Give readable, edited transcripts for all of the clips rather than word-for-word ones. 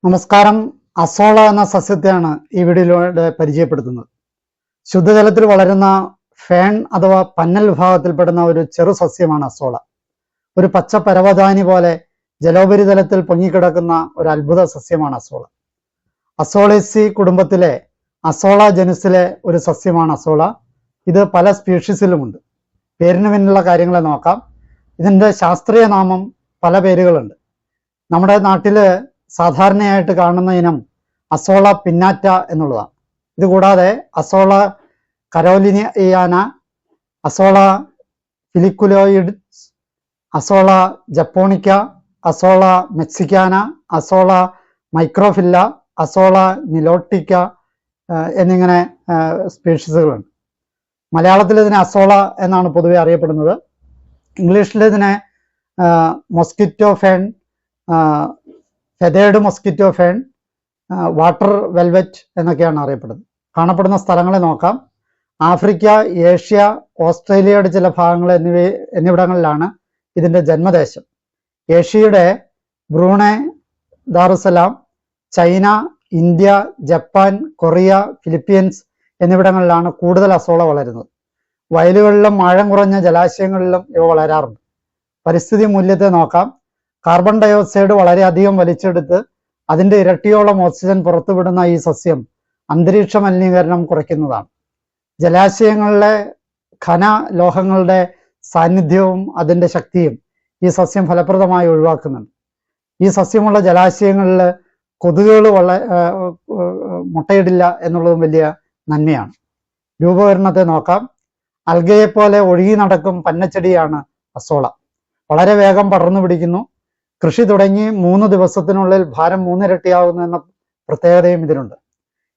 നമസ്കാരം. അസോള എന്ന സസ്യത്തെയാണ് ഈ വീഡിയോയിലൂടെ പരിചയപ്പെടുത്തുന്നത്. ശുദ്ധജലത്തിൽ വളരുന്ന ഫേൺ അഥവാ പന്നൽ വിഭാഗത്തിൽപ്പെടുന്ന ഒരു ചെറു സസ്യമാണ് അസോള. ഒരു പച്ച പരവതാനി പോലെ ജലോപരിതലത്തിൽ പൊങ്ങിക്കിടക്കുന്ന ഒരു അത്ഭുത സസ്യമാണ് അസോള. അസോളേസി കുടുംബത്തിലെ അസോള ജനുസിലെ ഒരു സസ്യമാണ് അസോള. ഇത് പല സ്പീഷീസിലുമുണ്ട്. പേരിന് പിന്നിലുള്ള കാര്യങ്ങളെ നോക്കാം. ഇതിൻ്റെ ശാസ്ത്രീയ നാമം പല പേരുകളുണ്ട്. നമ്മുടെ നാട്ടില് സാധാരണയായിട്ട് കാണുന്ന ഇനം അസോള പിന്നാറ്റ എന്നുള്ളതാണ്. ഇതുകൂടാതെ Azolla caroliniana, Azolla filiculoides, Azolla japonica, Azolla mexicana, Azolla microphylla, Azolla nilotica എന്നിങ്ങനെ സ്പീഷീസുകളുണ്ട്. മലയാളത്തിൽ ഇതിനെ അസോള എന്നാണ് പൊതുവെ അറിയപ്പെടുന്നത്. ഇംഗ്ലീഷിൽ ഇതിനെ mosquito fern, feathered mosquito fern, water velvet എന്നൊക്കെയാണ് അറിയപ്പെടുന്നത്. കാണപ്പെടുന്ന സ്ഥലങ്ങളെ നോക്കാം. ആഫ്രിക്ക, ഏഷ്യ, ഓസ്ട്രേലിയയുടെ ചില ഭാഗങ്ങൾ എന്നിവിടങ്ങളിലാണ് ഇതിൻ്റെ ജന്മദേശം. ഏഷ്യയുടെ Brunei, Darussalam, China, India, Japan, Korea, Philippines എന്നിവിടങ്ങളിലാണ് കൂടുതൽ അസോള വളരുന്നത്. വയലുകളിലും ആഴം കുറഞ്ഞ ജലാശയങ്ങളിലും ഇവ വളരാറുണ്ട്. പരിസ്ഥിതി മൂല്യത്തെ നോക്കാം. കാർബൺ ഡയോക്സൈഡ് വളരെയധികം വലിച്ചെടുത്ത് അതിൻ്റെ ഇരട്ടിയോളം ഓക്സിജൻ പുറത്തുവിടുന്ന ഈ സസ്യം അന്തരീക്ഷ മലിനീകരണം കുറയ്ക്കുന്നതാണ്. ജലാശയങ്ങളിലെ ഖന ലോഹങ്ങളുടെ സാന്നിധ്യവും അതിൻ്റെ ശക്തിയും ഈ സസ്യം ഫലപ്രദമായി ഒഴിവാക്കുന്നുണ്ട്. ഈ സസ്യമുള്ള ജലാശയങ്ങളിൽ കൊതുകുകൾ മുട്ടയിടില്ല എന്നുള്ളതും വലിയ നന്മയാണ്. രൂപകരണത്തെ നോക്കാം. അൽഗയെപ്പോലെ ഒഴുകി നടക്കും പന്നച്ചെടിയാണ് അസോള. വളരെ വേഗം പടർന്നു പിടിക്കുന്നു. കൃഷി തുടങ്ങി 3 ദിവസത്തിനുള്ളിൽ ഭാരം 3 ഇരട്ടിയാകുന്നു എന്ന പ്രത്യേകതയും ഇതിനുണ്ട്.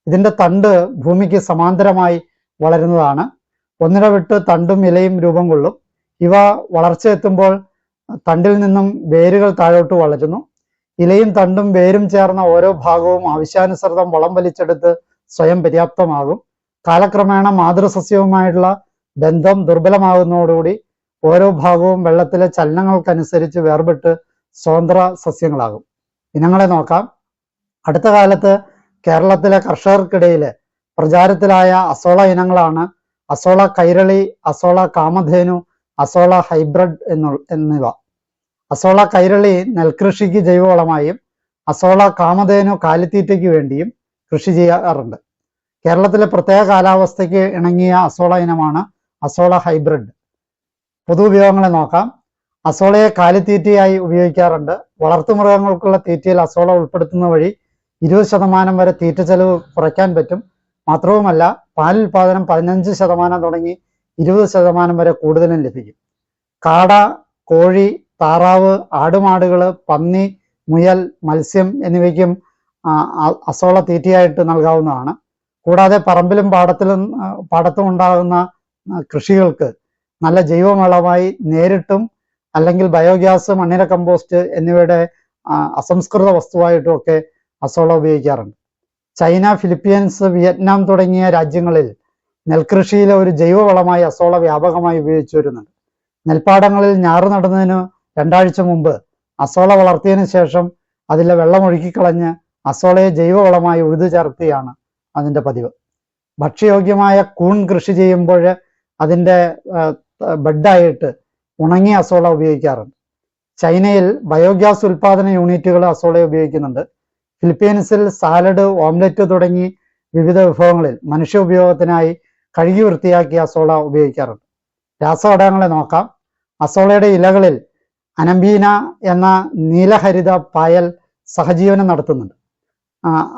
ഇതിൻ്റെ തണ്ട് ഭൂമിക്ക് സമാന്തരമായി വളരുന്നതാണ്. ഒന്നിടവിട്ട് തണ്ടും ഇലയും രൂപം കൊള്ളും. ഇവ വളർച്ച എത്തുമ്പോൾ തണ്ടിൽ നിന്നും വേരുകൾ താഴോട്ട് വളരുന്നു. ഇലയും തണ്ടും വേരും ചേർന്ന ഓരോ ഭാഗവും ആവശ്യാനുസൃതം വളം വലിച്ചെടുത്ത് സ്വയം പര്യാപ്തമാകും. കാലക്രമേണ മാതൃസസ്യവുമായിട്ടുള്ള ബന്ധം ദുർബലമാകുന്നതോടുകൂടി ഓരോ ഭാഗവും വെള്ളത്തിലെ ചലനങ്ങൾക്കനുസരിച്ച് വേർപെട്ട് സ്വതന്ത്ര സസ്യങ്ങളാകും. ഇനങ്ങളെ നോക്കാം. അടുത്ത കാലത്ത് കേരളത്തിലെ കർഷകർക്കിടയിൽ പ്രചാരത്തിലായ അസോള ഇനങ്ങളാണ് azolla Kairali, azolla Kamadhenu, azolla hybrid എന്നിവ. അസോള കൈരളി നെൽകൃഷിക്ക് ജൈവവളമായും അസോള കാമധേനു കാലിത്തീറ്റയ്ക്ക് വേണ്ടിയും കൃഷി ചെയ്യാറുണ്ട്. കേരളത്തിലെ പ്രത്യേക കാലാവസ്ഥയ്ക്ക് ഇണങ്ങിയ അസോള ഇനമാണ് അസോള ഹൈബ്രിഡ്. പൊതുപയോഗങ്ങളെ നോക്കാം. അസോളയെ കാലിത്തീറ്റയായി ഉപയോഗിക്കാറുണ്ട്. വളർത്തുമൃഗങ്ങൾക്കുള്ള തീറ്റയിൽ അസോള ഉൾപ്പെടുത്തുന്ന വഴി 20% വരെ തീറ്റ ചെലവ് കുറയ്ക്കാൻ പറ്റും. മാത്രവുമല്ല, പാലുൽപാദനം 15% തുടങ്ങി 20% വരെ കൂടുതലും ലഭിക്കും. കാട, കോഴി, താറാവ്, ആടുമാടുകൾ, പന്നി, മുയൽ, മത്സ്യം എന്നിവയ്ക്കും അസോള തീറ്റയായിട്ട് നൽകാവുന്നതാണ്. കൂടാതെ പറമ്പിലും പാടത്തും ഉണ്ടാകുന്ന കൃഷികൾക്ക് നല്ല ജൈവവളമായി നേരിട്ടും അല്ലെങ്കിൽ ബയോഗ്യാസ്, മണ്ണിര കമ്പോസ്റ്റ് എന്നിവയുടെ അസംസ്കൃത വസ്തുവായിട്ടും ഒക്കെ അസോള ഉപയോഗിക്കാറുണ്ട്. ചൈന, ഫിലിപ്പീൻസ്, വിയറ്റ്നാം തുടങ്ങിയ രാജ്യങ്ങളിൽ നെൽകൃഷിയിലെ ഒരു ജൈവവളമായി അസോള വ്യാപകമായി ഉപയോഗിച്ചു വരുന്നുണ്ട്. നെൽപ്പാടങ്ങളിൽ ഞാറ് നടുന്നതിന് 2 ആഴ്ച മുമ്പ് അസോള വളർത്തിയതിനു ശേഷം അതിലെ വെള്ളം ഒഴുക്കിക്കളഞ്ഞ് അസോളയെ ജൈവവളമായി ഉഴുതു ചേർക്കുകയാണ് അതിൻ്റെ പതിവ്. ഭക്ഷ്യയോഗ്യമായ കൂൺ കൃഷി ചെയ്യുമ്പോൾ അതിൻ്റെ ബെഡായിട്ട് ഉണങ്ങിയ അസോള ഉപയോഗിക്കാറുണ്ട്. ചൈനയിൽ ബയോഗ്യാസ് ഉൽപാദന യൂണിറ്റുകൾ അസോളയെ ഉപയോഗിക്കുന്നുണ്ട്. ഫിലിപ്പീൻസിൽ സാലഡ്, ഓംലെറ്റ് തുടങ്ങി വിവിധ വിഭവങ്ങളിൽ മനുഷ്യ ഉപയോഗത്തിനായി കഴുകി വൃത്തിയാക്കിയ അസോള ഉപയോഗിക്കാറുണ്ട്. രാസഘടകങ്ങളെ നോക്കാം. അസോളയുടെ ഇലകളിൽ അനംബീന എന്ന നീലഹരിത പായൽ സഹജീവനം നടത്തുന്നുണ്ട്.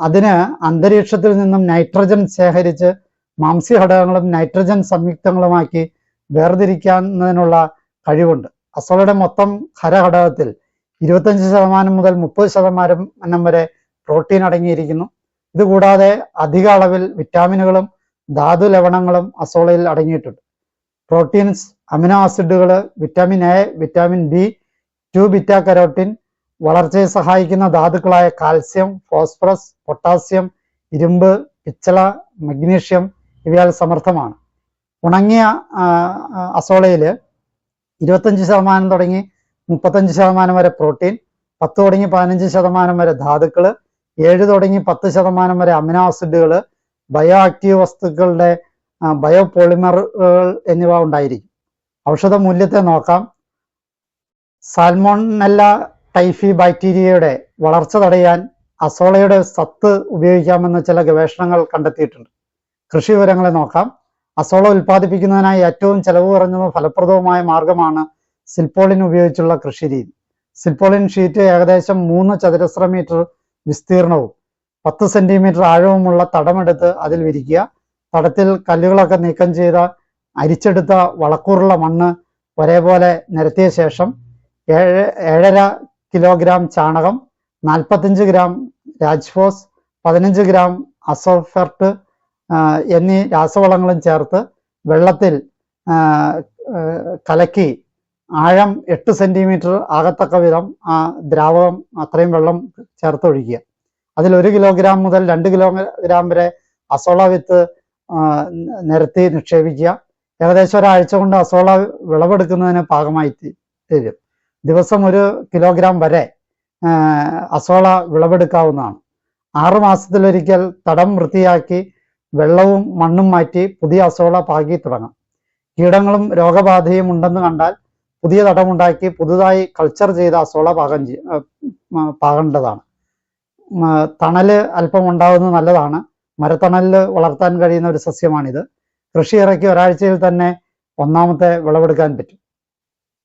അതിന് അന്തരീക്ഷത്തിൽ നിന്നും നൈട്രജൻ ശേഖരിച്ച് മാംസ്യഘടകങ്ങളും നൈട്രജൻ സംയുക്തങ്ങളുമാക്കി വേർതിരിക്കുന്നതിനുള്ള കഴിവുണ്ട്. അസോളയുടെ മൊത്തം ഖരഘടകത്തിൽ 25% മുതൽ 30% വരെ പ്രോട്ടീൻ അടങ്ങിയിരിക്കുന്നു. ഇതുകൂടാതെ അധിക അളവിൽ വിറ്റാമിനുകളും ധാതു ലവണങ്ങളും അസോളയിൽ അടങ്ങിയിട്ടുണ്ട്. പ്രോട്ടീൻസ്, അമിനോ ആസിഡുകൾ, vitamin A, vitamin B2, beta carotene, വളർച്ചയെ സഹായിക്കുന്ന ധാതുക്കളായ കാൽസ്യം, ഫോസ്ഫറസ്, പൊട്ടാസ്യം, ഇരുമ്പ്, പിച്ചള, മഗ്നീഷ്യം ഇവയാൽ സമൃദ്ധമാണ്. ഉണങ്ങിയ അസോളയിൽ 25% തുടങ്ങി 35% വരെ പ്രോട്ടീൻ, 10 തുടങ്ങി 15% വരെ ധാതുക്കൾ, 7 തുടങ്ങി 10% വരെ അമിനോ ആസിഡുകൾ, ബയോ ആക്റ്റീവ് വസ്തുക്കളുടെ ബയോ പോളിമറുകൾ എന്നിവ ഉണ്ടായിരിക്കും. ഔഷധ മൂല്യത്തെ നോക്കാം. സാൽമോണല്ല ടൈഫി ബാക്ടീരിയയുടെ വളർച്ച തടയാൻ അസോളയുടെ സത്ത് ഉപയോഗിക്കാമെന്ന് ചില ഗവേഷണങ്ങൾ കണ്ടെത്തിയിട്ടുണ്ട്. കൃഷി വിവരങ്ങളെ നോക്കാം. അസോള ഉൽപ്പാദിപ്പിക്കുന്നതിനായി ഏറ്റവും ചെലവ് കുറഞ്ഞതും ഫലപ്രദവുമായ മാർഗമാണ് സിൽപോളിൻ ഉപയോഗിച്ചുള്ള കൃഷി രീതി. സിൽപോളിൻ ഷീറ്റ് ഏകദേശം 3 ചതുരശ്ര മീറ്റർ വിസ്തീർണവും 10 സെന്റിമീറ്റർ ആഴവുമുള്ള തടമെടുത്ത് അതിൽ വിരിക്കുക. തടത്തിൽ കല്ലുകളൊക്കെ നീക്കം ചെയ്ത അരിച്ചെടുത്ത വളക്കൂറുള്ള മണ്ണ് ഒരേപോലെ നിരത്തിയ ശേഷം 7.5 കിലോഗ്രാം ചാണകം, 45 ഗ്രാം രാജ്ഫോസ്, 15 ഗ്രാം അസോഫെർട്ട് എന്നീ രാസവളങ്ങളും ചേർത്ത് വെള്ളത്തിൽ കലക്കി ആഴം 8 സെന്റിമീറ്റർ ആകത്തക്ക വിധം ആ ദ്രാവകം അത്രയും വെള്ളം ചേർത്ത് ഒഴിക്കുക. അതിൽ 1 കിലോഗ്രാം മുതൽ 2 കിലോഗ്രാം വരെ അസോള വിത്ത് നിരത്തി നിക്ഷേപിക്കുക. ഏകദേശം ഒരാഴ്ച കൊണ്ട് അസോള വിളവെടുക്കുന്നതിന് പാകമായി തീരും. ദിവസം 1 കിലോഗ്രാം വരെ അസോള വിളവെടുക്കാവുന്നതാണ്. 6 മാസത്തിലൊരിക്കൽ തടം വൃത്തിയാക്കി വെള്ളവും മണ്ണും മാറ്റി പുതിയ അസോള പാകി തുടങ്ങാം. കീടങ്ങളും രോഗബാധയും ഉണ്ടെന്ന് കണ്ടാൽ പുതിയ തടമുണ്ടാക്കി പുതുതായി കൾച്ചർ ചെയ്ത അസോള പാകേണ്ടതാണ്. തണല് അല്പം ഉണ്ടാകുന്നത് നല്ലതാണ്. മരത്തണലിൽ വളർത്താൻ കഴിയുന്ന ഒരു സസ്യമാണിത്. കൃഷി ഇറക്കി ഒരാഴ്ചയിൽ തന്നെ 1ാമത്തെ വിളവെടുക്കാൻ പറ്റും.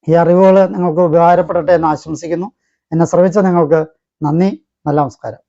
ഈ അറിവുകൾ നിങ്ങൾക്ക് ഉപകാരപ്പെടട്ടെ എന്ന് ആശംസിക്കുന്നു. എന്നെ ശ്രമിച്ച നിങ്ങൾക്ക് നന്ദി. നല്ല നമസ്കാരം.